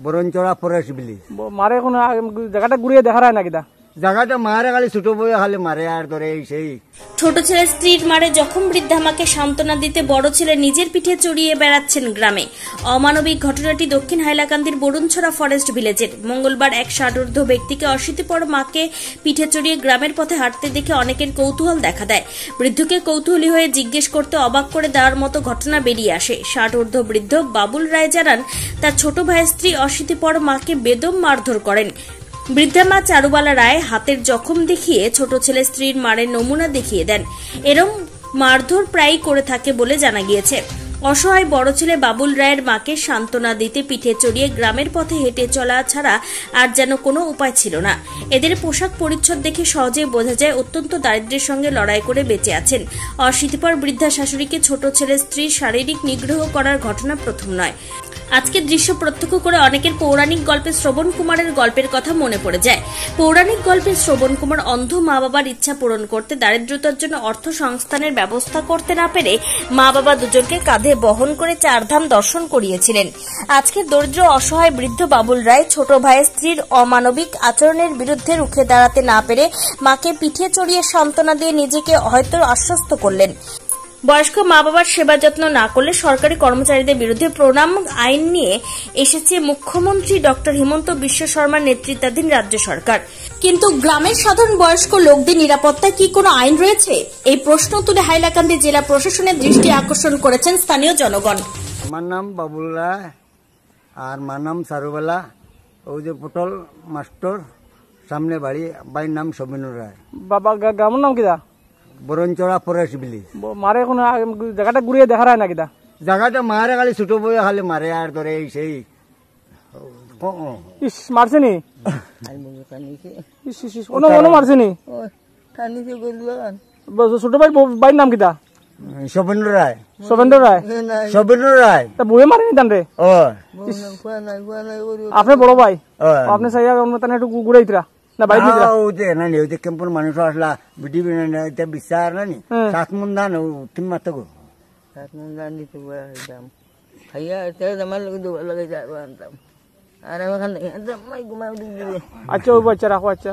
বরঞ্চড়া forest village. মারে এখন জায়গাটা ঘুরিয়ে দেখা যায় না কিনা? জায়গাটা মারে খালি ছোট বইয়ে খালি মারে আর ধরে সেই। ছোট ছেলে স্ত্রীর মারে জখম বৃদ্ধা মাকে সান্ত্বনা দিতে বড় ছেলে নিজের পিঠে চড়িয়ে বেড়াচ্ছেন গ্রামে। অমানবিক ঘটনাটি দক্ষিণ হাইলাকান্দির বরুণছড়া ফরেস্ট ভিলেজের। মঙ্গলবার এক ষাটোর্ধ্ব ব্যক্তিকে অশীতিপর মাকে পিঠে চড়িয়ে গ্রামের পথে হাঁটতে দেখে অনেকের কৌতূহল দেখা দেয়। বৃদ্ধকে কৌতূহলী হয়ে জিজ্ঞেস করতে অবাক করে দেওয়ার মতো ঘটনা বেরিয়ে আসে। ষাটোর্ধ্ব বৃদ্ধ বাবুল রায় জানান, তার ছোট ভাইয়ের স্ত্রী অশীতিপর মাকে বেদম মারধর করেন। বৃদ্ধা মা চারুবালা রায় হাতের জখম দেখিয়ে ছোট ছেলে স্ত্রীর মারের নমুনা দেখিয়ে দেন। এরম মারধর প্রায়ই করে থাকে বলে জানা গিয়েছে। অসহায় বড় ছেলে বাবুল রায়ের মাকে সান্ত্বনা দিতে পিঠে চড়িয়ে গ্রামের পথে হেঁটে চলা ছাড়া আর যেন কোনো উপায় ছিল না। এদের পোশাক পরিচ্ছদ দেখে সহজেই বোঝা যায় অত্যন্ত দারিদ্র্যের সঙ্গে লড়াই করে বেঁচে আছেন। অশীতিপর বৃদ্ধা শাশুড়িকে ছোট ছেলে স্ত্রীর শারীরিক নিগ্রহ করার ঘটনা প্রথম নয়। আজকের দৃশ্য প্রত্যক্ষ করে অনেকের পৌরাণিক গল্পে শ্রবণ কুমারের গল্পের কথা মনে পড়ে যায়। পৌরাণিক গল্পে শ্রবণ কুমার অন্ধ মা বাবার ইচ্ছা পূরণ করতে দারিদ্রতার জন্য অর্থ সংস্থানের ব্যবস্থা করতে না পেরে মা বাবা দুজনকে কাঁধে বহন করে চারধাম দর্শন করিয়েছিলেন। আজকে দরিদ্র অসহায় বৃদ্ধ বাবুল রায় ছোট ভাইয়ের স্ত্রীর অমানবিক আচরণের বিরুদ্ধে রুখে দাঁড়াতে না পেরে মাকে পিঠে চড়িয়ে সান্ত্বনা দিয়ে নিজেকে হয়তো আশ্বস্ত করলেন। বয়স্ক মা বাবার সেবা যত্ন না করলে সরকারি কর্মচারীদের বিরুদ্ধে প্রণাম আইন নিয়ে এসেছে মুখ্যমন্ত্রী ডক্টর হিমন্ত বিশ্ব শর্মার নেতৃত্বাধীন রাজ্য সরকার। কিন্তু গ্রামের সাধারণ বয়স্ক লোকদের নিরাপত্তায় কি কোনো আইন রয়েছে? এই প্রশ্ন তুলে হাইলাকান্দি জেলা প্রশাসনের দৃষ্টি আকর্ষণ করেছেন স্থানীয় জনগণ। আমার নাম বাবুল রায় আর মার নাম চারুবালা। ওই যে পটল মাস্টার সামনে বাড়ি, বাড়ির নাম সবিনুর রায়। বাবা গ্রামের নাম কিনা? বরঞ্চড়া ফরেস্ট ভিলেজ। মারে এখন জায়গাটা ঘুরিয়ে দেখা যায় না কিনা? জায়গাটা মারে খালি ছোট বইয়ে খালি মারে আর ধরে সেই। ইস মারছেনি? মারছেনি? ছোট ভাই বাড়ির নাম কিনা? সবিনুর রায়। সবেন্দ্র রায়? সবিনুর রায়। তা বইয়ে মারেনি তান রে? আপনি বড় ভাই, আপনি চাই একটু ঘুরাইতরা না বাইরে কেম্পুর মানুষ আসলা বিডি বিচার নানি সাত মুন্দান তুমি মাত্র সাত মুন্দান দিতে খাইয়া আমার লোক দুবার লাগে যাবো আনতাম আর আমার আচ্ছা ওই বাচ্চা রাখো। আচ্ছা